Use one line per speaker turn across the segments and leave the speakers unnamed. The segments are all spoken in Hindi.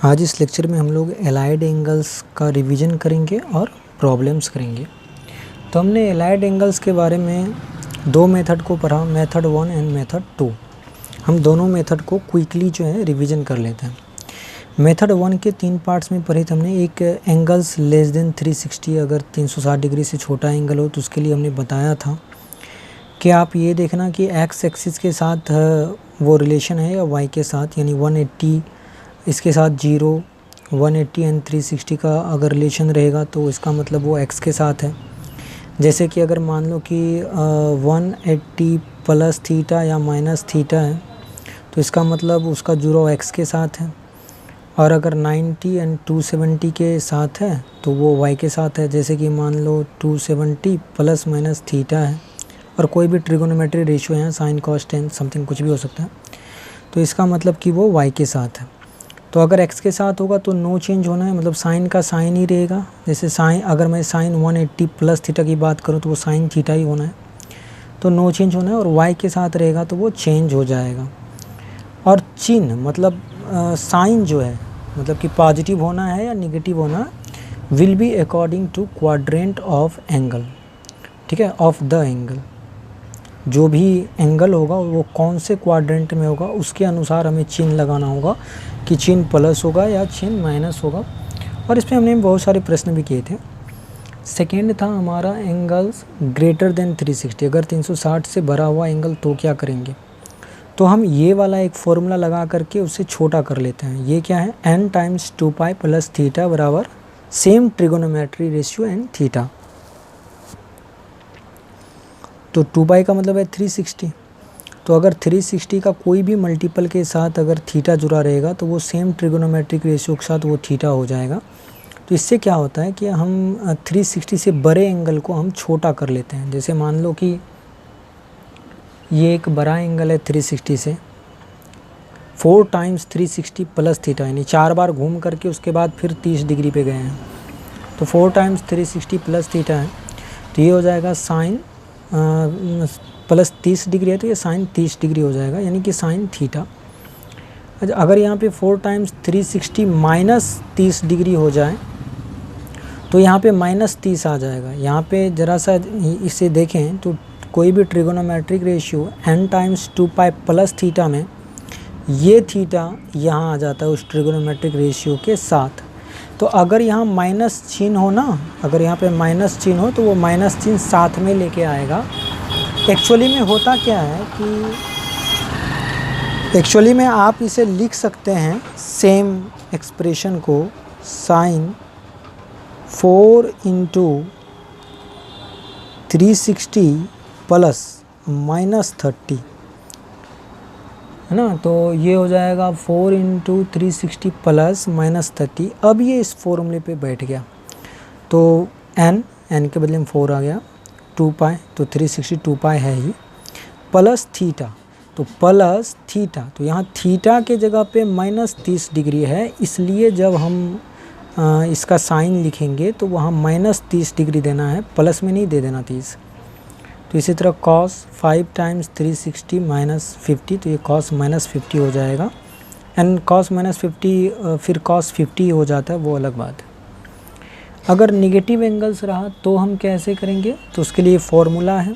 आज इस लेक्चर में हम लोग एलाइड एंगल्स का रिवीजन करेंगे और प्रॉब्लम्स करेंगे। तो हमने एलाइड एंगल्स के बारे में दो मेथड को पढ़ा, मेथड 1 एंड मेथड 2। हम दोनों मेथड को क्विकली जो है रिवीजन कर लेते हैं। मेथड 1 के 3 पार्ट्स में पढ़े थे हमने। एक एंगल्स लेस देन 360, अगर 360 डिग्री से छोटा एंगल हो तो उसके लिए हमने बताया था कि आप ये देखना कि एक्स एक्सिस के साथ वो रिलेशन है या वाई के साथ, यानी 180 इसके साथ 0, 180 एंड 360 का अगर रिलेशन रहेगा तो इसका मतलब वो x के साथ है। जैसे कि अगर मान लो कि 180 प्लस थीटा या माइनस थीटा है तो इसका मतलब उसका जुड़ाव x के साथ है। और अगर 90 एंड 270 के साथ है तो वो y के साथ है। जैसे कि मान लो 270 प्लस माइनस थीटा है और कोई भी ट्रिगोनोमेट्री रेशियो है, साइन कॉस टेन समथिंग कुछ भी हो सकता है, तो इसका मतलब कि वो y के साथ है। तो अगर x के साथ होगा तो नो चेंज होना है, मतलब साइन का साइन ही रहेगा। जैसे साइन, अगर मैं साइन 180 प्लस थीटा की बात करूँ तो वो साइन थीटा ही होना है, तो नो चेंज होना है। और y के साथ रहेगा तो वो चेंज हो जाएगा। और चिन्ह मतलब साइन जो है, मतलब कि पॉजिटिव होना है या निगेटिव होना, will be according to quadrant of angle, ठीक है, ऑफ द एंगल। जो भी एंगल होगा वो कौन से क्वाड्रेंट में होगा उसके अनुसार हमें चिन्ह लगाना होगा कि चिन्ह प्लस होगा या चिन्ह माइनस होगा। और इसमें हमने बहुत सारे प्रश्न भी किए थे। सेकेंड था हमारा एंगल्स ग्रेटर देन 360, अगर 360 से भरा हुआ एंगल तो क्या करेंगे। तो हम ये वाला एक फॉर्मूला लगा करके उसे छोटा कर लेते हैं। ये क्या है, n टाइम्स 2π प्लस थीटा बराबर same trigonometry ratio and theta. तो 2π का मतलब है 360। तो अगर 360 का कोई भी मल्टीपल के साथ अगर थीटा जुड़ा रहेगा तो वो सेम ट्रिगोनोमेट्रिक रेशियो के साथ वो थीटा हो जाएगा। तो इससे क्या होता है कि हम 360 से बड़े एंगल को हम छोटा कर लेते हैं। जैसे मान लो कि ये एक बड़ा एंगल है 360 से, 4 टाइम्स 360 प्लस थीटा, यानी 4 बार घूम करके उसके बाद फिर 30 डिग्री पे गए हैं। तो 4 टाइम्स 360 प्लस थीटा है, तो ये हो जाएगा साइन प्लस 30 डिग्री है तो ये साइन 30 डिग्री हो जाएगा, यानी कि साइन थीटा। अच्छा, अगर यहाँ पे 4 टाइम्स 360 माइनस 30 डिग्री हो जाए तो यहाँ पे माइनस 30 आ जाएगा। यहाँ पे ज़रा सा इसे देखें तो कोई भी trigonometric ratio n times 2π plus theta में ये थीटा यहाँ आ जाता है उस ट्रिगोनोमेट्रिक रेशियो के साथ। तो अगर यहाँ माइनस चिन्ह हो ना, अगर यहाँ पे माइनस चिन्ह हो तो वो माइनस चिन्ह साथ में लेके आएगा। एक्चुअली में होता क्या है कि एक्चुअली में आप इसे लिख सकते हैं सेम एक्सप्रेशन को, साइन 4 इंटू 360 प्लस माइनस 30 है ना। तो ये हो जाएगा 4 इंटू 360 प्लस माइनस 30। अब ये इस फॉर्मूले पे बैठ गया तो n के बदले में 4 आ गया, 2π तो 360 2π है ही, प्लस थीटा तो प्लस थीटा, तो यहाँ थीटा के जगह पे माइनस 30 डिग्री है, इसलिए जब हम इसका साइन लिखेंगे तो वहाँ माइनस 30 डिग्री देना है, प्लस में नहीं दे देना 30। तो इसी तरह cos 5 टाइम्स 360 माइनस 50, तो ये cos माइनस 50 हो जाएगा। एंड cos माइनस 50 फिर cos 50 हो जाता है, वो अलग बात है। अगर निगेटिव एंगल्स रहा तो हम कैसे करेंगे, तो उसके लिए फॉर्मूला है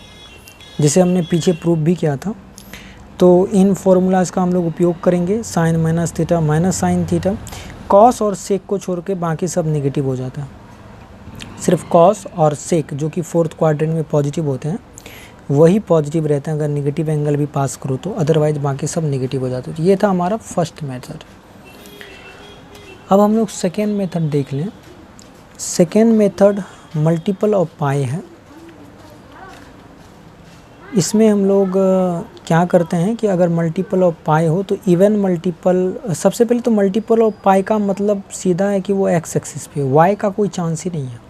जिसे हमने पीछे प्रूव भी किया था। तो इन फार्मूलाज का हम लोग उपयोग करेंगे, sine minus theta minus sine theta. Cos और सेक को छोड़ के बाकी सब निगेटिव हो जाता है। सिर्फ कॉस और सेक जो कि फोर्थ क्वाड्रेंट में पॉजिटिव होते हैं वही पॉजिटिव रहते हैं अगर निगेटिव एंगल भी पास करो तो, अदरवाइज बाकी सब निगेटिव हो जाते हैं। तो ये था हमारा फर्स्ट मेथड। अब हम लोग सेकेंड मेथड देख लें। सेकेंड मेथड मल्टीपल ऑफ पाई है। इसमें हम लोग क्या करते हैं कि अगर मल्टीपल ऑफ पाई हो तो इवन मल्टीपल, सबसे पहले तो मल्टीपल ऑफ पाई का मतलब सीधा है कि वो एक्स एक्सिस पे, वाई का कोई चांस ही नहीं है।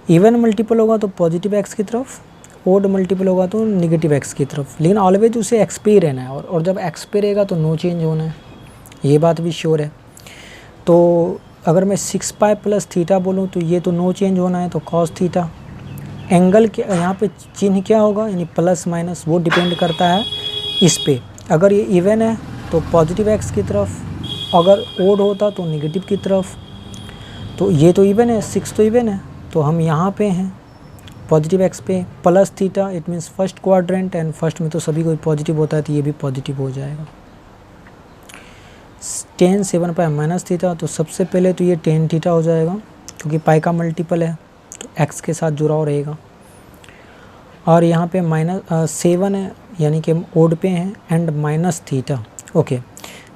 इवन मल्टीपल होगा तो पॉजिटिव एक्स की तरफ, ओड मल्टीपल होगा तो निगेटिव एक्स की तरफ, लेकिन ऑलवेज उसे एक्स पे ही रहना है। और जब एक्स पे रहेगा तो नो चेंज होना है, ये बात भी श्योर है। तो अगर मैं 6π प्लस थीटा बोलूँ तो ये तो नो चेंज होना है, तो कॉस थीटा। एंगल के यहाँ पे चिन्ह क्या होगा, यानी प्लस माइनस, वो डिपेंड करता है इस पे। अगर ये इवन है तो पॉजिटिव एक्स की तरफ, अगर ओड होता तो नेगेटिव की तरफ। तो ये तो इवन है, 6 तो इवन है, तो हम यहाँ पे हैं पॉजिटिव एक्स पे। Plus theta it means first quadrant, and first में तो सभी कोई पॉजिटिव होता है तो ये भी पॉजिटिव हो जाएगा। tan 7 पाई माइनस थीटा, तो सबसे पहले तो ये tan थीटा हो जाएगा क्योंकि पाई का मल्टीपल है तो x के साथ जुड़ा हुआ रहेगा। और यहाँ पे -7 है यानी कि हम ओड पे हैं, एंड माइनस थीटा। ओके,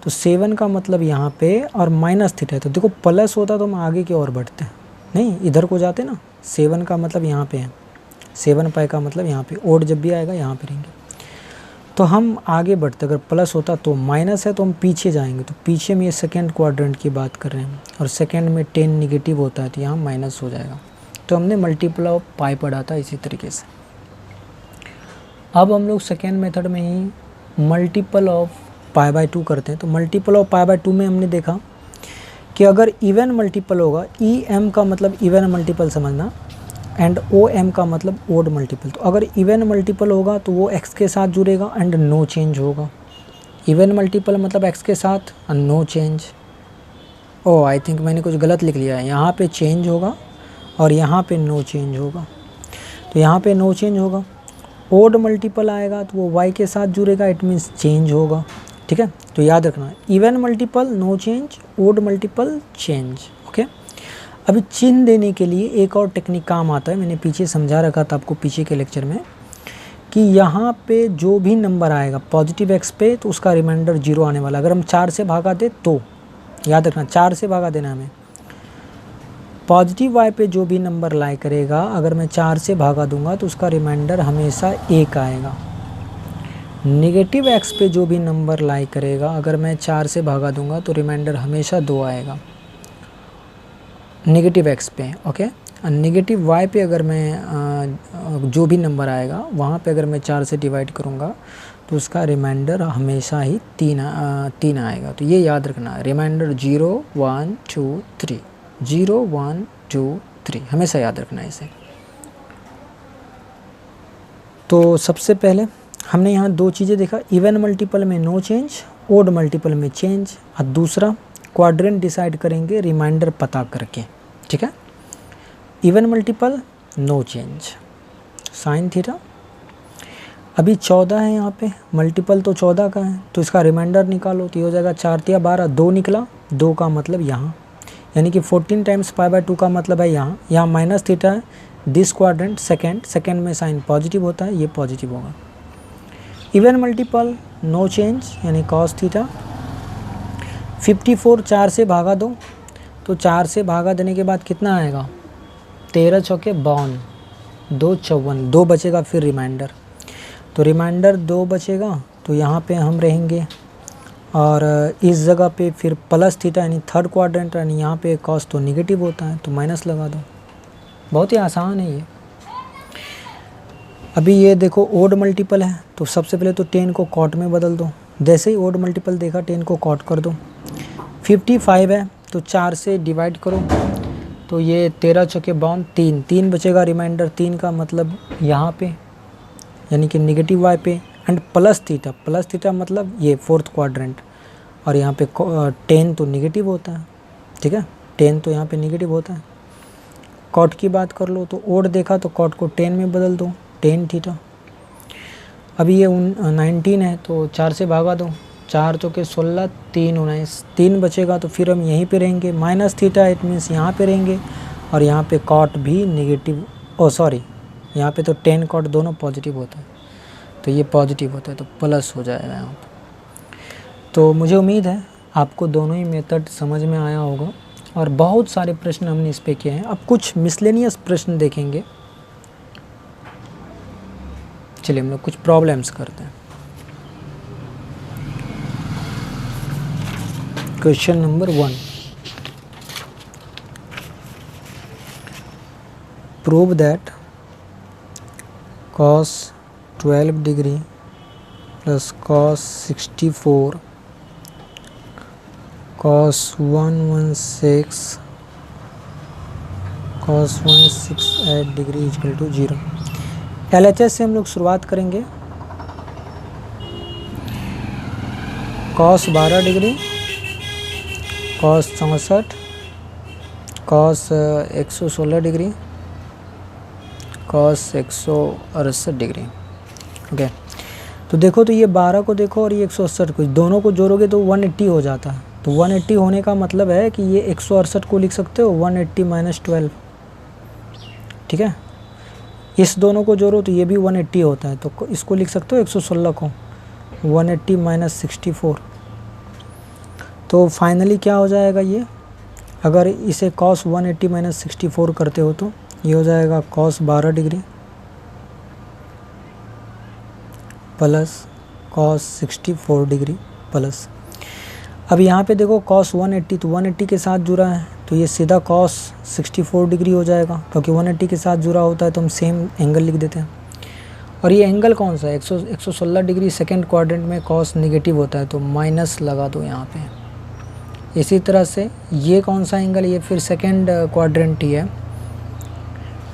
तो 7 का मतलब यहाँ पे और माइनस थीटा है, तो देखो प्लस होता तो हम आगे की ओर बढ़ते हैं, नहीं इधर को जाते ना। 7 का मतलब यहाँ पे है, 7 पाई का मतलब यहाँ पे, ओड जब भी आएगा यहाँ पे रहेंगे, तो हम आगे बढ़ते। अगर प्लस होता तो माइनस है तो हम पीछे जाएंगे, तो पीछे में ये सेकेंड क्वाड्रेंट की बात कर रहे हैं, और सेकेंड में 10 निगेटिव होता है तो यहाँ माइनस हो जाएगा। तो हमने मल्टीपल ऑफ पाई पढ़ा था इसी तरीके से। अब हम लोग सेकेंड मेथड में ही मल्टीपल ऑफ पाई बाय 2 करते हैं। तो मल्टीपल ऑफ पाई बाय 2 में हमने देखा कि अगर इवन मल्टीपल होगा, ई एम का मतलब इवन मल्टीपल समझना, एंड ओ एम का मतलब ओड मल्टीपल। तो अगर इवन मल्टीपल होगा तो वो एक्स के साथ जुड़ेगा एंड नो चेंज होगा। इवन मल्टीपल मतलब एक्स के साथ and no change. Oh I think मैंने कुछ गलत लिख लिया है, यहाँ पे चेंज होगा और यहाँ पे नो चेंज होगा, तो यहाँ पे नो चेंज होगा। ओड मल्टीपल आएगा तो वो वाई के साथ जुड़ेगा, इट मीन्स चेंज होगा। ठीक है, तो याद रखना, even multiple no change, odd multiple change. Okay, अभी चिन्ह देने के लिए एक और टेक्निक काम आता है, मैंने पीछे समझा रखा था आपको पीछे के लेक्चर में, कि यहाँ पे जो भी नंबर आएगा पॉजिटिव एक्स पे तो उसका रिमाइंडर 0 आने वाला। अगर हम 4 से भागा दे तो याद रखना 4 से भागा देना हमें। पॉजिटिव वाई पे जो भी नंबर लाई करेगा, अगर मैं 4 से भागा दूंगा तो उसका रिमाइंडर हमेशा 1 आएगा। नेगेटिव एक्स पे जो भी नंबर लाई करेगा, अगर मैं 4 से भागा दूंगा तो रिमाइंडर हमेशा 2 आएगा नेगेटिव एक्स पे। ओके, नेगेटिव वाई पे अगर मैं जो भी नंबर आएगा वहाँ पे अगर मैं 4 से डिवाइड करूँगा तो उसका रिमाइंडर हमेशा ही 3 आएगा। तो ये याद रखना, रिमाइंडर 0 1 2 3, 0 1 2 3 हमेशा याद रखना इसे। तो सबसे पहले हमने यहाँ 2 चीज़ें देखा, इवन मल्टीपल में नो चेंज, ओड मल्टीपल में चेंज, और दूसरा क्वाड्रेंट डिसाइड करेंगे रिमाइंडर पता करके। ठीक है, even multiple no change sine theta. अभी 14 है यहाँ पे, मल्टीपल तो 14 का है तो इसका रिमाइंडर निकालो, तो ये हो जाएगा 4 तिया 12, 2 निकला, 2 का मतलब यहाँ, यानी कि 14 टाइम्स पाई बाय 2 का मतलब है यहाँ माइनस थीटा है। दिस क्वाड्रेंट सेकेंड में साइन पॉजिटिव होता है, ये पॉजिटिव होगा। इवन मल्टीपल नो चेंज यानी कॉस थीटा। 54 4 से भागा दो, तो 4 से भागा देने के बाद कितना आएगा, 13 चौके 52, 2 54, 2 बचेगा फिर रिमाइंडर, तो रिमाइंडर 2 बचेगा। तो यहाँ पे हम रहेंगे और इस जगह पे फिर प्लस थीटा यानी थर्ड क्वाड्रेंट, यानी यहाँ पे कॉस तो निगेटिव होता है तो माइनस लगा दो। बहुत ही आसान है ये। अभी ये देखो ओड मल्टीपल है तो सबसे पहले तो 10 को कॉट में बदल दो, जैसे ही ओड मल्टीपल देखा 10 को कॉट कर दो। 55 है तो 4 से डिवाइड करो, तो ये 13 चौके 52, 3 बचेगा रिमाइंडर, 3 का मतलब यहाँ पे यानी कि नेगेटिव वाई पे, एंड प्लस थीटा मतलब ये फोर्थ क्वाड्रेंट, और यहाँ पे 10 तो नेगेटिव होता है। ठीक है, 10 तो यहाँ पे नेगेटिव होता है। कॉट की बात कर लो तो ओड देखा तो कॉट को 10 में बदल दो, 10 थीटा। अभी ये 19 है तो 4 से भागा दो, 4 चौके 16, 3 19, 3 बचेगा, तो फिर हम यहीं पे रहेंगे। माइनस थीटा इट मीन्स यहाँ पे रहेंगे, और यहाँ पे कॉट भी नेगेटिव, यहाँ पे तो 10 कॉट दोनों पॉजिटिव होता है, तो ये पॉजिटिव होता है तो प्लस हो जाएगा यहाँ पे। तो मुझे उम्मीद है आपको दोनों ही मेथड समझ में आया होगा, और बहुत सारे प्रश्न हमने इस पे किए हैं। अब कुछ मिसलेनियस प्रश्न देखेंगे। चलिए हम लोग कुछ प्रॉब्लम्स करते हैं। Question number 1, prove that cos 12 degree plus cos 64 cos 116 cos 168 degree equal to 0। LHS से हम लोग शुरुआत करेंगे। cos 12 degree cos 64, cos 116 degree, cos 168 degree. Okay, तो देखो तो ये 12 को देखो और ये 168 को, दोनों को जोड़ोगे तो 180 हो जाता है। तो 180 होने का मतलब है कि ये 168 को लिख सकते हो 180 माइनस 12, ठीक है। इस दोनों को जोड़ो तो ये भी 180 होता है, तो इसको लिख सकते हो 116 को 180 माइनस 64। तो फाइनली क्या हो जाएगा ये, अगर इसे कॉस 180 माइनस 64 करते हो तो ये हो जाएगा cos 12 degree plus cos 64 degree plus, अब यहाँ पे देखो कॉस 180 तो 180 के साथ जुड़ा है तो ये सीधा कॉस 64 डिग्री हो जाएगा, क्योंकि 180 के साथ जुड़ा होता है तो हम सेम एंगल लिख देते हैं। और ये एंगल कौन सा है, 116 डिग्री सेकेंड क्वाड्रेंट में कॉस नेगेटिव होता है तो माइनस लगा दो यहाँ पे। इसी तरह से ये कौन सा एंगल, ये फिर सेकेंड क्वाड्रेंट ही है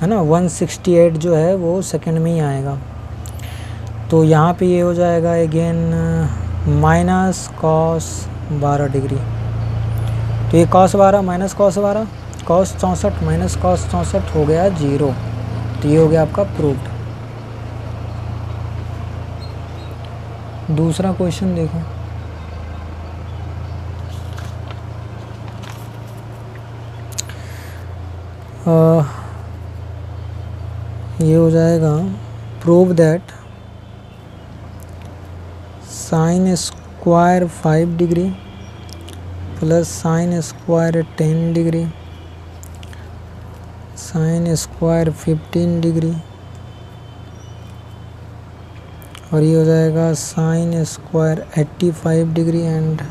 ना, 168 जो है वो सेकेंड में ही आएगा। तो यहाँ पे ये हो जाएगा अगेन माइनस कॉस 12 डिग्री, तो ये cos 12 minus cos 12, cos 64 minus cos 64 हो गया 0। तो ये हो गया आपका प्रूव्ड। दूसरा क्वेश्चन देखो, ये हो जाएगा prove that sine square 5 degree plus sine square 10 degree sine square 15 degree और ये हो जाएगा sine square 85 degree and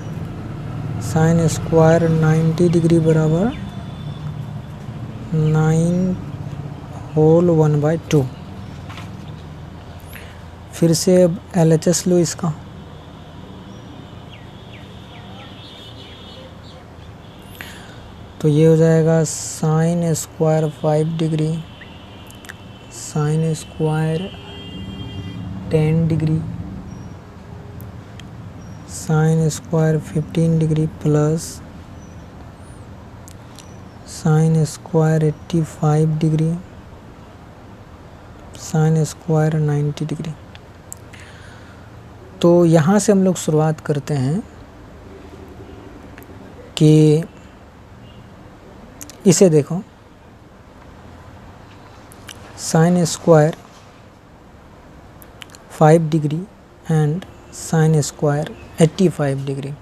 sine square 90 degree बराबर 9 होल 1/2। फिर से अब LHS लो इसका, तो ये हो जाएगा sine square 5 degree sine square 10 degree sine square 15 degree plus sine square 85 degree sine square 90 degree. तो यहाँ से हम लोग शुरुआत करते हैं कि इसे देखो, sine square 5 degree and sine square 85 degree,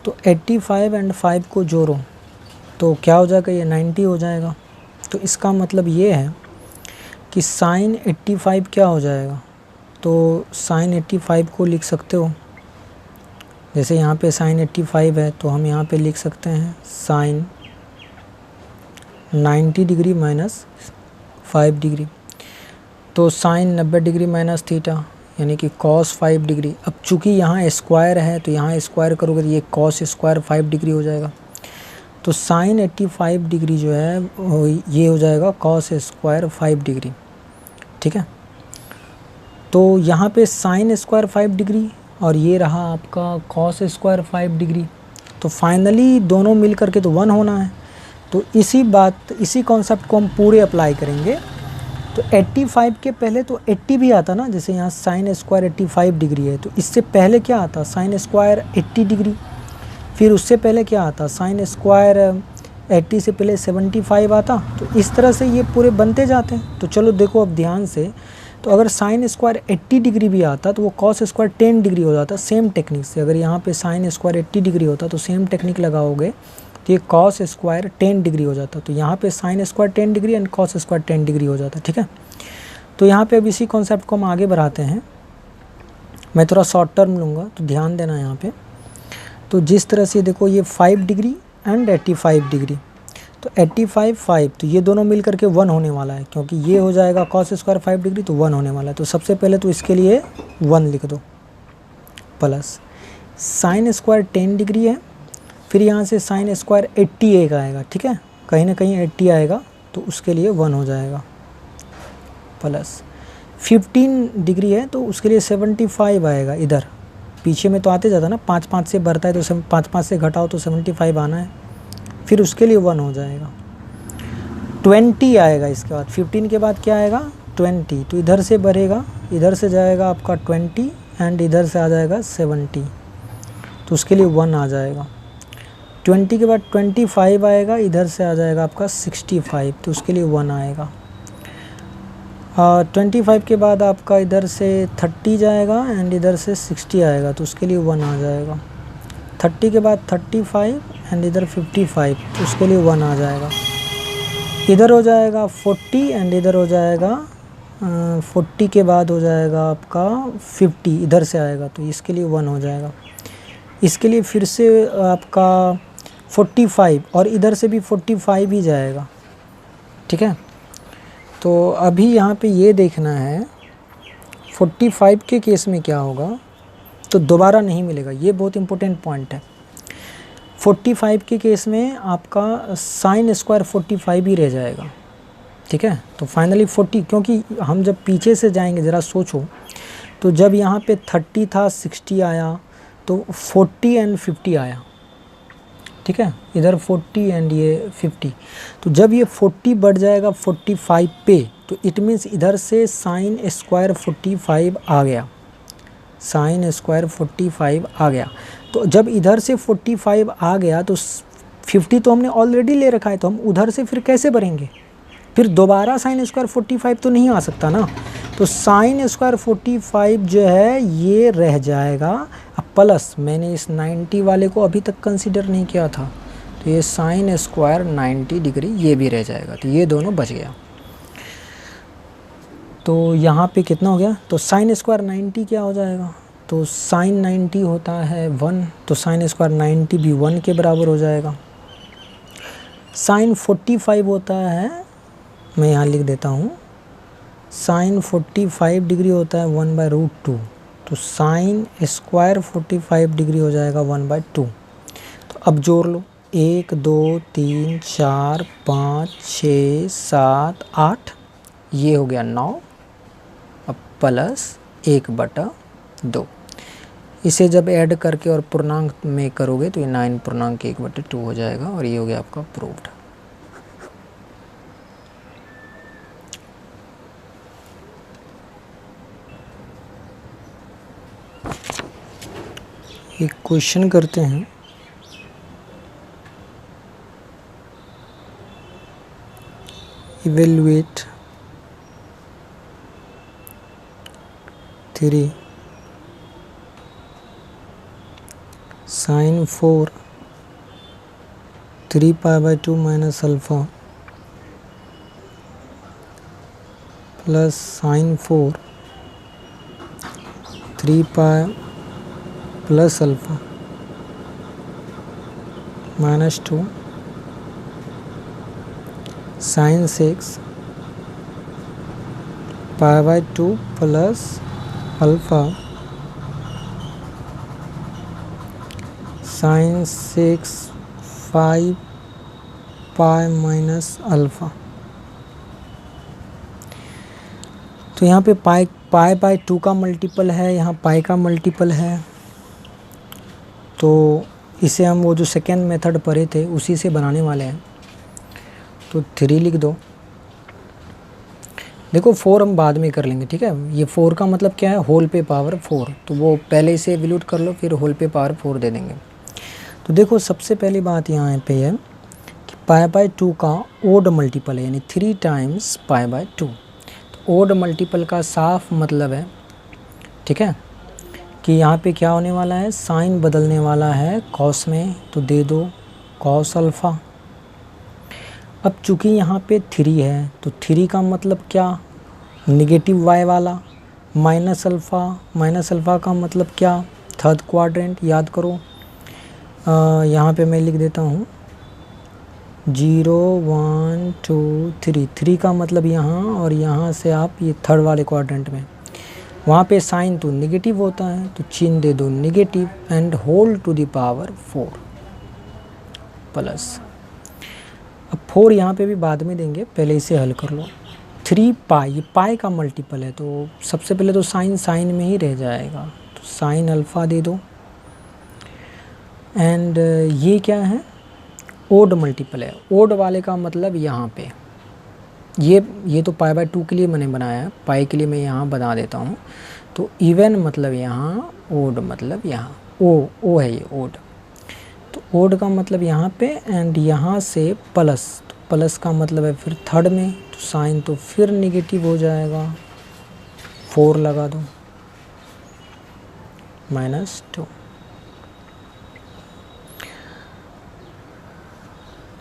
तो 85 एंड 5 को जोड़ो तो क्या हो जाएगा, ये 90 हो जाएगा। तो इसका मतलब ये है कि साइन 85 क्या हो जाएगा, तो साइन 85 को लिख सकते हो, जैसे यहाँ पे साइन 85 है तो हम यहाँ पे लिख सकते हैं साइन 90 डिग्री माइनस 5 डिग्री, तो साइन 90 डिग्री माइनस थीटा यानी कि कॉस 5 डिग्री। अब चूँकि यहाँ स्क्वायर है तो यहाँ स्क्वायर करोगे तो ये कॉस स्क्वायर 5 डिग्री हो जाएगा, तो साइन 85 डिग्री जो है ये हो जाएगा कॉस स्क्वायर 5 डिग्री, ठीक है। तो यहाँ पे साइन स्क्वायर 5 डिग्री और ये रहा आपका कॉस स्क्वायर 5 डिग्री, तो फाइनली दोनों मिल करके तो 1 होना है। तो इसी कॉन्सेप्ट को हम पूरे अप्लाई करेंगे। तो 85 के पहले तो 80 भी आता ना, जैसे यहाँ साइन स्क्वायर 85 डिग्री है तो इससे पहले क्या आता, साइन स्क्वायर 80 डिग्री, फिर उससे पहले क्या आता, साइन स्क्वायर 80 से पहले 75 आता। तो इस तरह से ये पूरे बनते जाते हैं। तो चलो देखो अब ध्यान से, तो अगर साइन स्क्वायर 80 डिग्री भी आता तो वो कॉस स्क्वायर 10 डिग्री हो जाता सेम टेक्निक से। अगर यहाँ पे साइन स्क्वायर 80 डिग्री होता तो सेम टेक्निक लगाओगे तो ये कॉस स्क्वायर 10 डिग्री हो जाता। तो यहाँ पे sine square 10 degree and cos square 10 degree हो जाता, ठीक है। तो यहाँ पे अब इसी कॉन्सेप्ट को हम आगे बढ़ाते हैं। मैं थोड़ा शॉर्ट टर्म लूँगा तो ध्यान देना यहाँ पे। तो जिस तरह से देखो ये 5 डिग्री एंड 85 डिग्री, तो 85 5 तो ये दोनों मिल करके 1 होने वाला है, क्योंकि ये हो जाएगा कॉस स्क्वायर 5 डिग्री तो 1 होने वाला है। तो सबसे पहले तो इसके लिए 1 लिख दो, प्लस साइन स्क्वायर 10 डिग्री है, फिर यहाँ से साइन स्क्वायर 88 आएगा, ठीक है, कहीं ना कहीं 80 आएगा तो उसके लिए 1 हो जाएगा, प्लस 15 डिग्री है तो उसके लिए 75 आएगा इधर पीछे में तो आते जाता ना, 5 5 से बढ़ता है तो 5 5 से घटाओ तो 75 आना है, फिर उसके लिए 1 हो जाएगा। 20 आएगा इसके बाद, 15 के बाद क्या आएगा 20, तो इधर से बढ़ेगा, इधर से जाएगा आपका 20 एंड इधर से आ जाएगा 70, तो उसके लिए 1 आ जाएगा। 20 के बाद 25 आएगा, इधर से आ जाएगा आपका 65, तो उसके लिए 1 आएगा। 25 के बाद आपका इधर से 30 जाएगा एंड इधर से 60 आएगा, तो उसके लिए 1 आ जाएगा। 30 के बाद 35 एंड इधर 55, तो उसके लिए 1 आ जाएगा। इधर हो जाएगा 40 एंड इधर हो जाएगा 40 के बाद हो जाएगा आपका 50, इधर से आएगा, तो इसके लिए 1 हो जाएगा। इसके लिए फिर से आपका 45 और इधर से भी 45 ही जाएगा, ठीक है। तो अभी यहाँ पे ये देखना है 45 के केस में क्या होगा, तो दोबारा नहीं मिलेगा, ये बहुत इंपॉर्टेंट पॉइंट है। 45 के केस में आपका साइन स्क्वायर 45 ही रह जाएगा, ठीक है। तो फाइनली 40, क्योंकि हम जब पीछे से जाएंगे ज़रा सोचो, तो जब यहाँ पे 30 था 60 आया, तो 40 एंड 50 आया, ठीक है, इधर 40 एंड ये 50, तो जब ये 40 बढ़ जाएगा 45 पे, तो इट मीन्स इधर से साइन स्क्वायर 45 आ गया, साइन स्क्वायर 45 आ गया। तो जब इधर से 45 आ गया तो 50 तो हमने ऑलरेडी ले रखा है, तो हम उधर से फिर कैसे भरेंगे, फिर दोबारा साइन स्क्वायर 45 तो नहीं आ सकता ना, तो साइन स्क्वायर 45 जो है ये रह जाएगा। अब प्लस मैंने इस 90 वाले को अभी तक कंसीडर नहीं किया था, तो ये साइन स्क्वायर 90 डिग्री ये भी रह जाएगा, तो ये दोनों बच गया। तो यहाँ पे कितना हो गया, तो साइन स्क्वायर 90 क्या हो जाएगा, तो साइन 90 होता है 1, तो साइन स्क्वायर 90 भी 1 के बराबर हो जाएगा। साइन 45 होता है, मैं यहाँ लिख देता हूँ, साइन 45 डिग्री होता है 1/√2, तो साइन स्क्वायर 45 डिग्री हो जाएगा 1/2। तो अब जोड़ लो, 1 2 3 4 5 6 7 8, ये हो गया 9, अब प्लस 1/2। इसे जब ऐड करके और पूर्णांक में करोगे तो ये 9.1/2 हो जाएगा, और ये हो गया आपका प्रूव्ड। एक क्वेश्चन करते हैं, evaluate 3 sin 4 3π/2 minus alpha plus sin 4 3π plus alpha minus 2 sin 6 π/2 plus alpha sin 6 5 pi minus alpha. तो यहाँ पे पाई बाय 2 का मल्टीपल है, यहाँ पाई का मल्टीपल है, तो इसे हम वो जो सेकेंड मेथड पढ़े थे उसी से बनाने वाले हैं। तो 3 लिख दो। देखो 4 हम बाद में कर लेंगे, ठीक है। ये 4 का मतलब क्या है, होल पे पावर 4, तो वो पहले इसे एवल्यूट कर लो, फिर होल पे पावर 4 दे देंगे। तो देखो सबसे पहली बात यहाँ पे है कि पाई बाय 2 का ओड मल्टीपल है, यानी 3 टाइम्स पाई बाय 2। तो ओड मल्टीपल का साफ मतलब है, ठीक है, कि यहाँ पे क्या होने वाला है, साइन बदलने वाला है कॉस में, तो दे दो कॉस अल्फ़ा। अब चूँकि यहाँ पे 3 है तो 3 का मतलब क्या, निगेटिव वाई वाला, माइनस अल्फ़ा का मतलब क्या, थर्ड क्वाड्रेंट, याद करो। यहाँ पे मैं लिख देता हूँ 0 1 2 3, 3 का मतलब यहाँ, और यहाँ से आप ये थर्ड वाले क्वाड्रेंट में, वहाँ पे साइन तो निगेटिव होता है, तो चिन्ह दे दो negative, and whole to the power 4 plus. अब 4 यहाँ पे भी बाद में देंगे, पहले इसे हल कर लो। 3 पाई, ये पाई का मल्टीपल है, तो सबसे पहले तो साइन में ही रह जाएगा, तो साइन अल्फ़ा दे दो। एंड ये क्या है, ओड मल्टीपल है। ओड वाले का मतलब यहाँ पे ये तो पाई बाय 2 के लिए मैंने बनाया है, पाई के लिए मैं यहाँ बना देता हूँ। तो इवन मतलब यहाँ, ओड मतलब यहाँ, ओ है ये ओड। तो ओड का मतलब यहाँ पे, एंड यहाँ से प्लस, तो प्लस का मतलब है फिर थर्ड में, तो साइन तो फिर निगेटिव हो जाएगा, 4 लगा दो -2।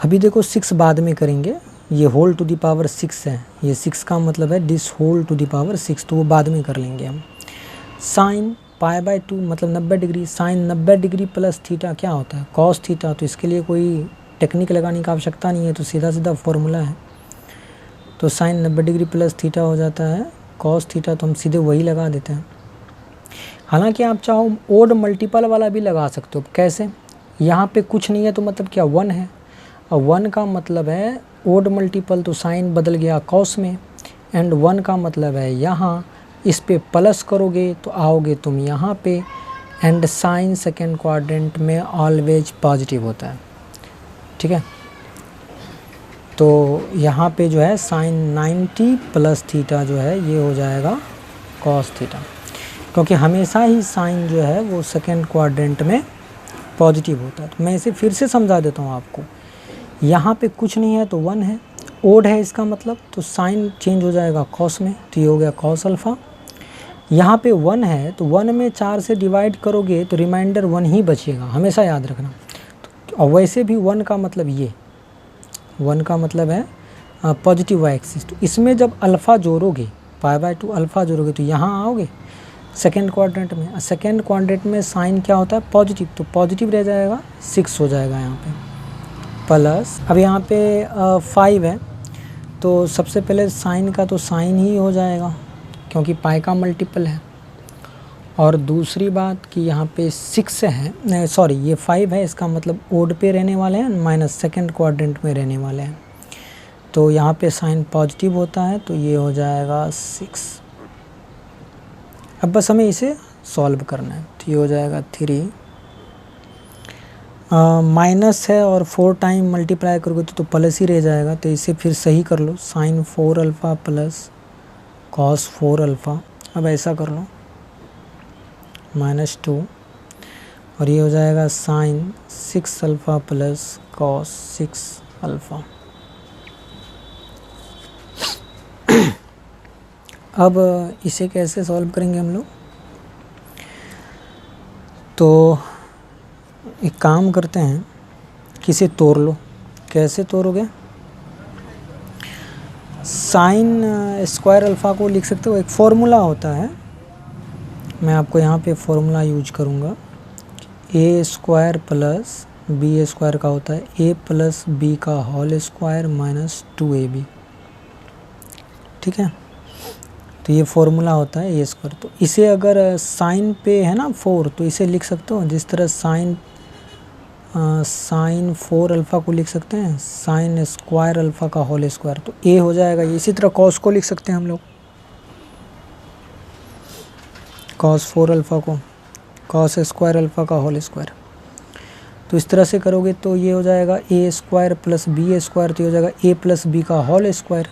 अभी देखो 6 बाद में करेंगे, ये होल टू द पावर 6 है, ये 6 का मतलब है this whole to the power 6, तो वो बाद में कर लेंगे हम। साइन पाई बाय 2 मतलब 90 degree, sine 90 degree plus theta क्या होता है, कॉस थीटा। तो इसके लिए कोई टेक्निक लगाने की आवश्यकता नहीं है, तो सीधा सीधा फॉर्मूला है। तो साइन 90 डिग्री प्लस थीटा हो जाता है कॉस थीटा, तो हम सीधे वही लगा देते हैं। हालांकि आप चाहो ओड मल्टीपल वाला भी लगा सकते हो। कैसे, यहाँ पे कुछ नहीं है तो मतलब क्या 1 है, और 1 का मतलब है ओड मल्टीपल, तो साइन बदल गया कॉस में, एंड 1 का मतलब है यहाँ, इस पे प्लस करोगे तो आओगे तुम यहाँ पे, एंड साइन सेकेंड क्वाड्रेंट में ऑलवेज पॉजिटिव होता है, ठीक है। तो यहाँ पे जो है साइन 90 प्लस थीटा जो है ये हो जाएगा कॉस थीटा, क्योंकि हमेशा ही साइन जो है वो सेकेंड क्वाड्रेंट में पॉजिटिव होता है। तो मैं इसे फिर से समझा देता हूँ आपको। यहाँ पे कुछ नहीं है तो 1 है, ओड है इसका मतलब, तो साइन चेंज हो जाएगा कॉस में, तो ये हो गया कॉस अल्फ़ा। यहाँ पे 1 है तो 1 में 4 से डिवाइड करोगे तो रिमाइंडर 1 ही बचेगा, हमेशा याद रखना। और वैसे भी 1 का मतलब ये, 1 का मतलब है पॉजिटिव वाई एक्सिस। तो इसमें जब अल्फ़ा जोड़ोगे, पाई बाय 2 अल्फ़ा जोड़ोगे तो यहाँ आओगे सेकेंड क्वाड्रेंट में। सेकेंड क्वाड्रेंट में साइन क्या होता है, पॉजिटिव, तो पॉजिटिव रह जाएगा, 6 हो जाएगा यहाँ पे प्लस। अब यहाँ पे 5 है, तो सबसे पहले साइन का तो साइन ही हो जाएगा क्योंकि पाई का मल्टीपल है। और दूसरी बात कि यहाँ पे 6 है, सॉरी ये 5 है, इसका मतलब ओड पे रहने वाले हैं, माइनस सेकेंड क्वाड्रेंट में रहने वाले हैं। तो यहाँ पे साइन पॉजिटिव होता है, तो ये हो जाएगा 6। अब बस हमें इसे सॉल्व करना है, तो ये हो जाएगा 3 माइनस है और 4 टाइम मल्टीप्लाई करोगे तो प्लस ही रह जाएगा। तो इसे फिर सही कर लो, sine 4 alpha plus cos 4 alpha. अब ऐसा कर लो -2, और ये हो जाएगा sine 6 alpha plus cos 6 alpha. अब इसे कैसे सॉल्व करेंगे हम लोग, तो एक काम करते हैं कि इसे तोड़ लो। कैसे तोड़ोगे, साइन स्क्वायर अल्फ़ा को लिख सकते हो, एक फॉर्मूला होता है, मैं आपको यहाँ पे फॉर्मूला यूज करूँगा। ए स्क्वायर प्लस बी स्क्वायर का होता है ए प्लस बी का होल स्क्वायर माइनस 2ab, ठीक है। तो ये फॉर्मूला होता है ए स्क्वायर। तो इसे अगर साइन पे है ना 4, तो इसे लिख सकते हो जिस तरह साइन 4 अल्फ़ा को लिख सकते हैं साइन स्क्वायर अल्फ़ा का होल स्क्वायर, तो ए हो जाएगा। इसी तरह कॉस को लिख सकते हैं हम लोग, कॉस 4 अल्फ़ा को कॉस स्क्वायर अल्फ़ा का होल स्क्वायर। तो इस तरह से करोगे तो ये हो जाएगा A square plus B square, तो ये हो जाएगा ए प्लस बी का होल स्क्वायर।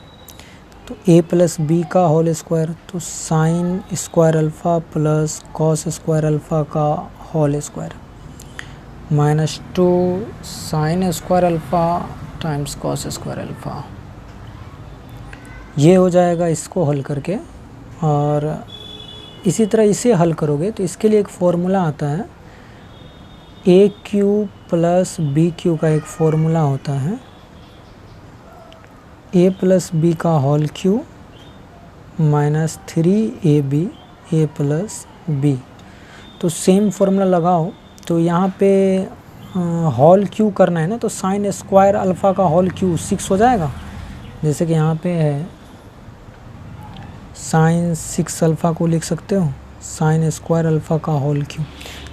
तो ए प्लस बी का होल स्क्वायर, तो sine square alpha plus cos square alpha का whole square -2 sine square alpha times cos square alpha. ये हो जाएगा इसको हल करके। और इसी तरह इसे हल करोगे तो इसके लिए एक फॉर्मूला आता है, ए क्यू प्लस बी क्यू का एक फॉर्मूला होता है, ए प्लस बी का होल क्यू माइनस 3ab ए प्लस बी। तो सेम फॉर्मूला लगाओ। तो यहाँ पे होल क्यू करना है ना, तो साइन स्क्वायर अल्फ़ा का होल क्यू 6 हो जाएगा, जैसे कि यहाँ पे है साइन 6 अल्फ़ा को लिख सकते हो साइन स्क्वायर अल्फ़ा का होल क्यू।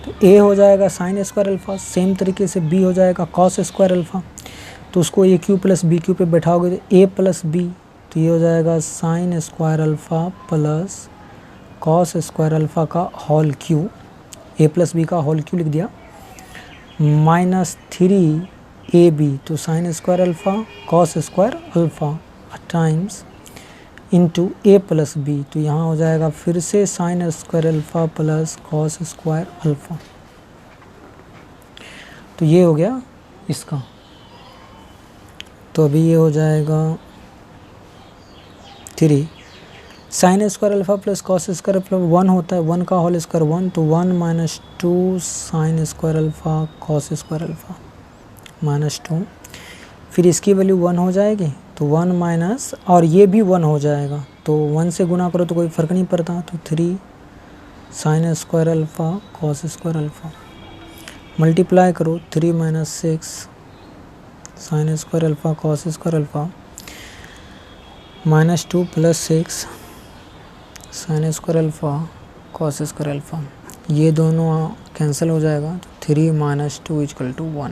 तो ए हो जाएगा साइन स्क्वायर अल्फ़ा, सेम तरीके से बी हो जाएगा कॉस स्क्वायर अल्फ़ा। तो उसको ए क्यू प्लस बी क्यू पे बैठाओगे तो ए प्लस बी, तो ये हो जाएगा sine square alpha plus cos square alpha का whole cube A plus B का होल क्यों लिख दिया, -3ab तो sine square alpha cos square alpha times into A plus B, तो यहाँ हो जाएगा फिर से sine square alpha plus cos square alpha. तो ये हो गया इसका, तो अभी ये हो जाएगा 3 sign square alpha plus cos square alpha 1 होता है, 1 का होल स्क्वायर 1, तो 1 - 2 sine square alpha cos square alpha -2, फिर इसकी वैल्यू 1 हो जाएगी, तो 1 माइनस और ये भी 1 हो जाएगा, तो 1 से गुना करो तो कोई फ़र्क नहीं पड़ता, तो 3 sign square alpha cos square alpha multiply करो 3 - 6 sign square alpha cos square alpha -2 + 6 sign square alpha cos square alpha, ये दोनों कैंसिल हो जाएगा, तो 3 - 2 = 1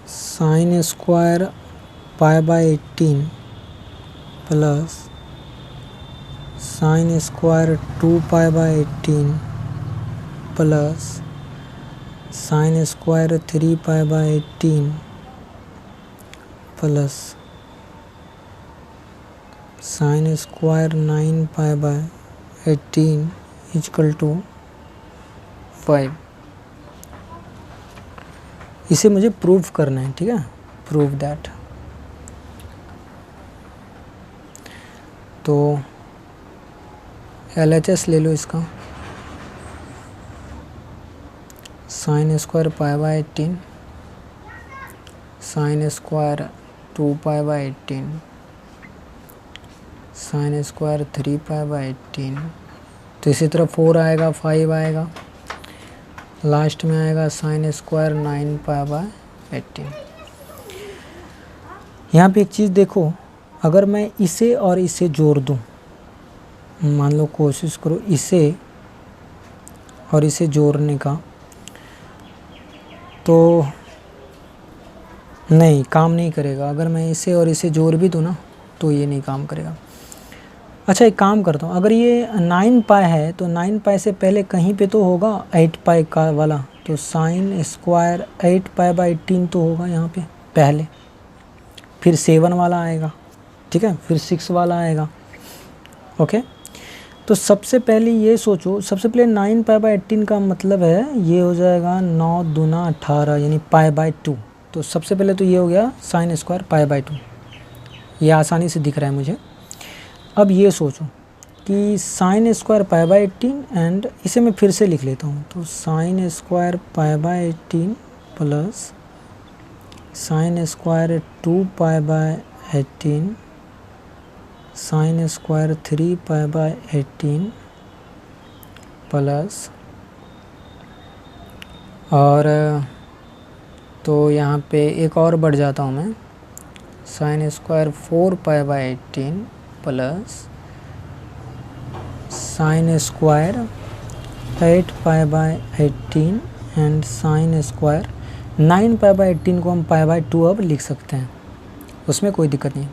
sine square π/18 plus sine square 2π/18 plus sine square 3π/18 plus sine square 9π/18 = 5। इसे मुझे प्रूव करना है, ठीक है, प्रूव दैट। तो LHS ले लो इसका, sine square π/18 sine square 2π/18 sine square 3π/18, तो इसी तरह 4 आएगा, 5 आएगा, लास्ट में आएगा साइन स्क्वायर 9π/18। यहाँ पे एक चीज़ देखो, अगर मैं इसे और इसे जोड़ दूँ, मान लो कोशिश करो इसे और इसे जोड़ने का, तो नहीं, काम नहीं करेगा। अगर मैं इसे और इसे जोड़ भी दूँ ना, तो ये नहीं काम करेगा। अच्छा, एक काम करता हूँ, अगर ये 9π है तो 9π से पहले कहीं पे तो होगा 8π का वाला, तो साइन स्क्वायर 8π/18 तो होगा यहाँ पे पहले, फिर 7 वाला आएगा, ठीक है, फिर 6 वाला आएगा। ओके, तो सबसे पहले ये सोचो, सबसे पहले 9π/18 का मतलब है ये हो जाएगा 9 दूना 18 यानी π/2। तो सबसे पहले तो ये हो गया साइन स्क्वायर π/2, ये आसानी से दिख रहा है मुझे। अब ये सोचो कि साइन स्क्वायर π/18 एंड इसे मैं फिर से लिख लेता हूँ, तो sine square π/18 plus sine square 2π/18 sine square 3π/18 plus, और तो यहाँ पे एक और बढ़ जाता हूँ मैं, sine square 4π/18 plus sine square 8π/18 and sine square 9π/18 को हम π/2 अब लिख सकते हैं, उसमें कोई दिक्कत नहीं।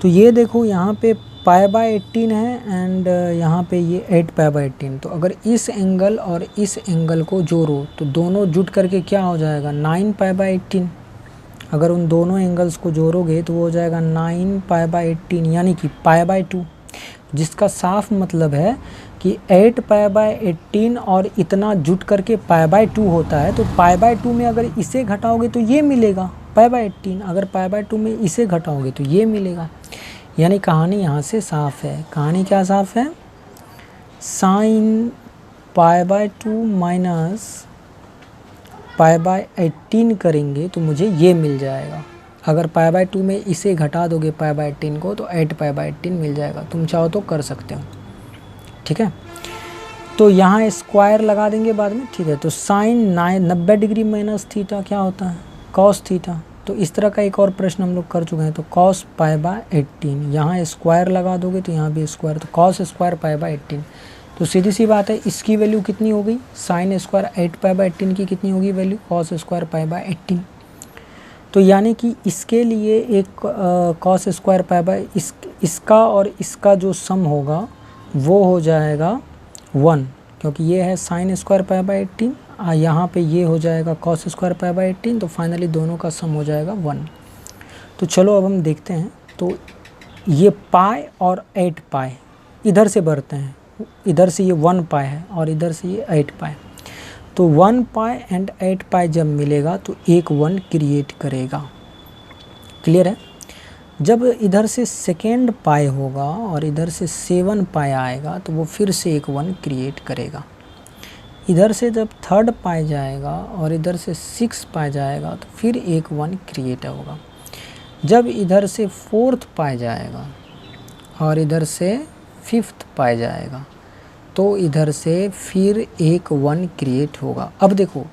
तो ये देखो यहाँ पे π/18 है एंड यहाँ पे ये 8π/18, तो अगर इस एंगल और इस एंगल को जोड़ो तो दोनों जुट करके क्या हो जाएगा 9π/18। अगर उन दोनों एंगल्स को जोड़ोगे तो वो हो जाएगा 9π/18 यानी कि π/2, जिसका साफ मतलब है कि 8π/18 और इतना जुट करके π/2 होता है। तो π/2 में अगर इसे घटाओगे तो ये मिलेगा π/18, अगर π/2 में इसे घटाओगे तो ये मिलेगा। यानी कहानी यहाँ से साफ है। कहानी क्या साफ है, साइन π/2 माइनस π/18 करेंगे तो मुझे ये मिल जाएगा। अगर π/2 में इसे घटा दोगे π/18 को तो 8π/18 मिल जाएगा। तुम चाहो तो कर सकते हो, ठीक है। तो यहाँ स्क्वायर लगा देंगे बाद में, ठीक है। तो साइन 90 डिग्री माइनस थीटा क्या होता है, कॉस थीटा। तो इस तरह का एक और प्रश्न हम लोग कर चुके हैं। तो कॉस π/18, यहाँ स्क्वायर लगा दोगे तो यहाँ भी स्क्वायर, तो कॉस स्क्वायर π/18। तो सीधी सी बात है, इसकी वैल्यू कितनी हो गई, साइन स्क्वायर 8π/18 की कितनी होगी वैल्यू, कॉस स्क्वायर π/18। तो यानी कि इसके लिए एक कॉस स्क्वायर इसका और इसका जो सम होगा वो हो जाएगा 1, क्योंकि ये है साइन स्क्वायर पाई बाई 18, यहाँ पे ये हो जाएगा कॉस स्क्वायर पाई बाई 18, तो फाइनली दोनों का सम हो जाएगा 1। तो चलो अब हम देखते हैं। तो ये पाई और 8 पाई इधर से बढ़ते हैं, इधर से ये 1 पाई है और इधर से ये 8 पाई। तो 1 पाई एंड 8 पाई जब मिलेगा तो एक 1 क्रिएट करेगा। क्लियर है? जब इधर से सेकेंड पाई होगा और इधर से 7 पाई आएगा तो वो फिर से एक 1 क्रिएट करेगा। इधर से जब थर्ड पाई जाएगा और इधर से 6 पाई जाएगा तो फिर एक 1 क्रिएट होगा। जब इधर से फोर्थ पाई जाएगा और इधर से फिफ्थ पाई जाएगा तो इधर से फिर एक 1 क्रिएट होगा। अब देखो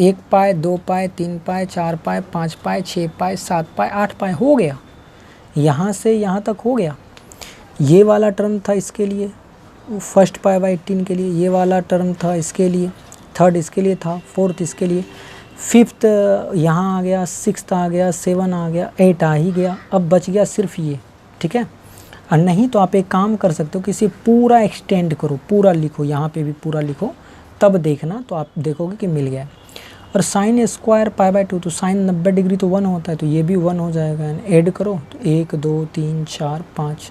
1 पाई, 2 पाई, 3 पाई, 4 पाई, 5 पाई, 6 पाई, 7 पाई, 8 पाई हो गया। यहाँ से यहाँ तक हो गया। ये वाला टर्म था इसके लिए, फर्स्ट पाई बाई 18 के लिए, ये वाला टर्म था इसके लिए, थर्ड इसके लिए था, फोर्थ इसके लिए, फिफ्थ यहाँ आ गया, सिक्स्थ आ गया, 7 आ गया, 8 आ ही गया। अब बच गया सिर्फ ये। ठीक है? और नहीं तो आप एक काम कर सकते हो कि इसे पूरा एक्सटेंड करो, पूरा लिखो, यहाँ पे भी पूरा लिखो, तब देखना तो आप देखोगे कि मिल गया। और साइन स्क्वायर पाई बाई 2, तो साइन 90 डिग्री तो 1 होता है, तो ये भी 1 हो जाएगा। ऐड करो तो 1 2 3 4 5।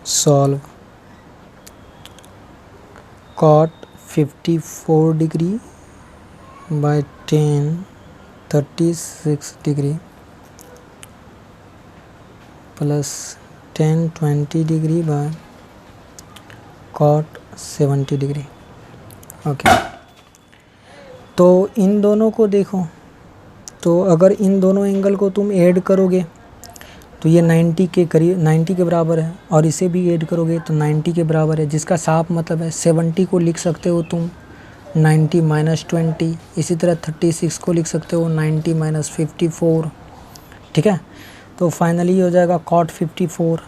Solve. Cot 54 degree by 10 36 degree plus 10 20 degree by cot 70 degree. Okay, तो इन दोनों को देखो, तो अगर इन दोनों एंगल को तुम ऐड करोगे तो ये 90 के करीब, 90 के बराबर है, और इसे भी ऐड करोगे तो 90 के बराबर है, जिसका साफ मतलब है 70 को लिख सकते हो तुम 90 माइनस 20, इसी तरह 36 को लिख सकते हो 90 माइनस 54। ठीक है? तो फाइनली हो जाएगा cot 54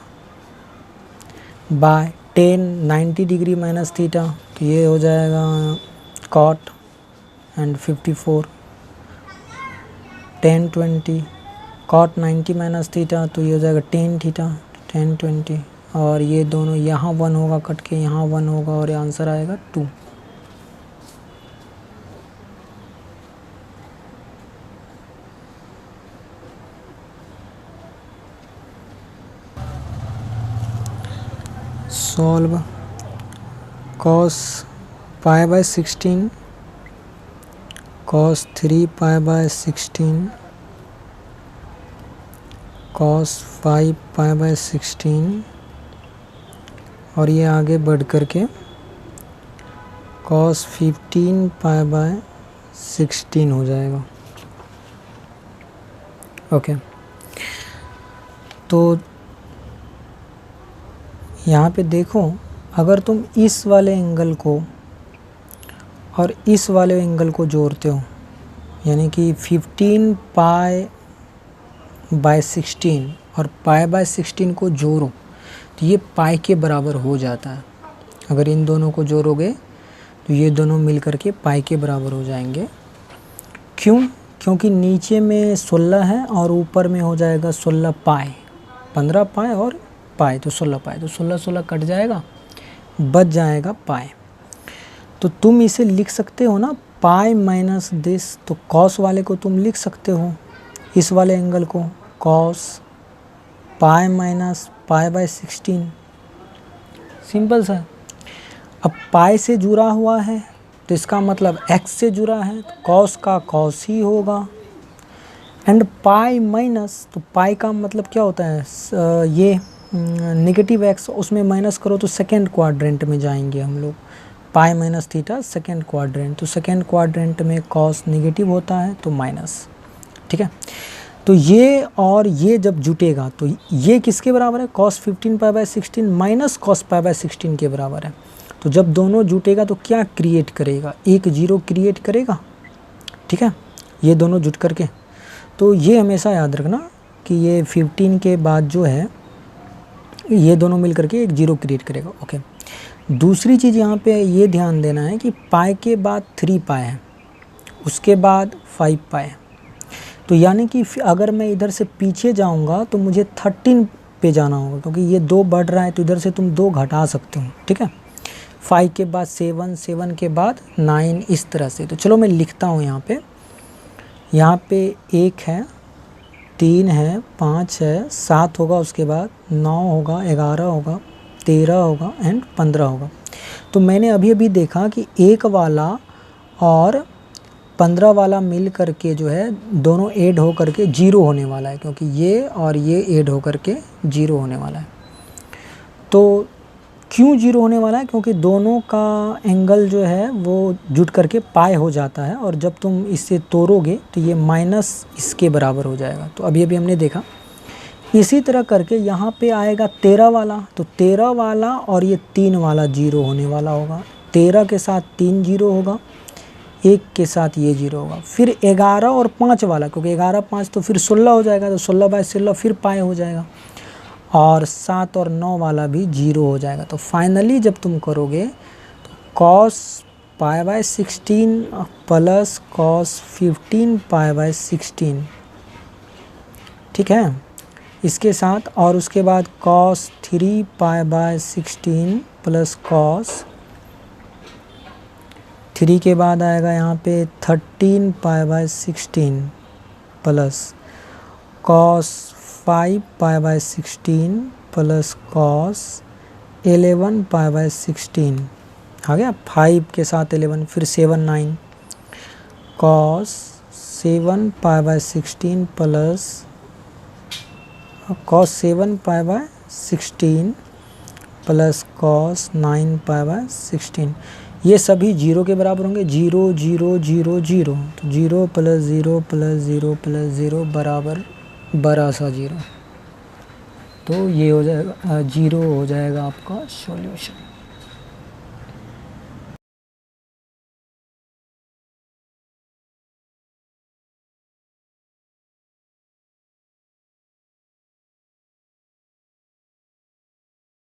by 10 90 degree minus theta, तो ये हो जाएगा cot and 54 10 20 cot 90 minus theta, तो ये हो जाएगा 10 थीटा 10 20, और ये दोनों यहाँ 1 होगा कट के, यहाँ 1 होगा, और ये आंसर आएगा 2। Solve. Cos pi by 16 cos 3 pi by 16 cos 5 pi by 16, और ये आगे बढ़ कर के कॉस 15 पाई बाय 16 हो जाएगा। ओके, तो यहाँ पे देखो, अगर तुम इस वाले एंगल को और इस वाले एंगल को जोड़ते हो, यानी कि 15 पाई बाय 16 और पाई बाय 16 को जोड़ो तो ये पाई के बराबर हो जाता है। अगर इन दोनों को जोड़ोगे तो ये दोनों मिल कर के पाई के बराबर हो जाएंगे। क्यों? क्योंकि नीचे में 16 है और ऊपर में हो जाएगा 16 पाई, 15 पाई और पाई, तो 16 पाई, तो 16 16 कट जाएगा, बच जाएगा पाई। तो तुम इसे लिख सकते हो ना, पाई माइनस दिस, तो कॉस वाले को तुम लिख सकते हो, इस वाले एंगल को cos pi minus pi by 16, simple सा। अब पाई से जुड़ा हुआ है तो इसका मतलब x से जुड़ा है, तो कॉस का कॉस ही होगा, एंड पाई माइनस, तो पाई का मतलब क्या होता है, ये नेगेटिव x, उसमें माइनस करो तो सेकेंड क्वाड्रेंट में जाएंगे हम लोग, pi minus theta second quadrant, तो सेकेंड क्वाड्रेंट में कॉस नेगेटिव होता है तो माइनस। ठीक है? तो ये और ये जब जुटेगा तो ये किसके बराबर है, cos 15 pi by 16 minus cos pi by 16 के बराबर है। तो जब दोनों जुटेगा तो क्या क्रिएट करेगा, एक 0 क्रिएट करेगा। ठीक है? ये दोनों जुट करके, तो ये हमेशा याद रखना कि ये 15 के बाद जो है ये दोनों मिल करके एक 0 क्रिएट करेगा। ओके, दूसरी चीज़ यहाँ पे ये ध्यान देना है कि पाई के बाद 3 पाई है, उसके बाद 5 पाई है, तो तो यानी कि अगर मैं इधर से पीछे जाऊंगा तो मुझे 13 पे जाना होगा, क्योंकि ये 2 बढ़ रहा है तो इधर से तुम 2 घटा सकते हो, ठीक है। 5 के बाद 7, 7 के बाद 9, इस तरह से। तो चलो मैं लिखता हूँ यहाँ पे 1 है, 3 है, 5 है, 7 होगा, उसके बाद 9 होगा, 11 होगा, 13 होगा एंड 15 होगा। तो मैंने अभी देखा कि 1 वाला और 15 वाला मिल करके जो है दोनों ऐड हो करके 0 होने वाला है, क्योंकि ये और ये ऐड हो करके 0 होने वाला है। तो क्यों 0 होने वाला है? क्योंकि दोनों का एंगल जो है वो जुट करके पाई हो जाता है, और जब तुम इससे तोड़ोगे तो ये माइनस इसके बराबर हो जाएगा। तो अभी हमने देखा। इसी तरह करके यहाँ पे आएगा 13 वाला, तो 13 वाला और ये 3 वाला 0 होने वाला होगा। 13 के साथ 3 0 होगा, 1 के साथ ये 0 होगा। फिर 11 और 5 वाला, क्योंकि 11 5 तो फिर 16 हो जाएगा, तो 16/16 फिर पाई हो जाएगा। और 7 और 9 वाला भी 0 हो जाएगा। तो फाइनली जब तुम करोगे तो cos π/16 प्लस cos 15 π/16, ठीक है, इसके साथ। और उसके बाद cos 3 π/16 प्लस cos 3 के बाद आएगा यहाँ पे 13 π/16 प्लस cos 5 π/16 प्लस cos 11 π/16 आ गया। 5 के साथ 11, फिर 7 9 cos 7 π/16 plus cos 7 π/16 plus cos 9 π/16। ये सभी 0 के बराबर होंगे। 0 0 0 0, तो 0 प्लस 0 प्लस 0 प्लस 0 बराबर बड़ा सा 0। तो ये हो जाएगा 0 हो जाएगा आपका सॉल्यूशन।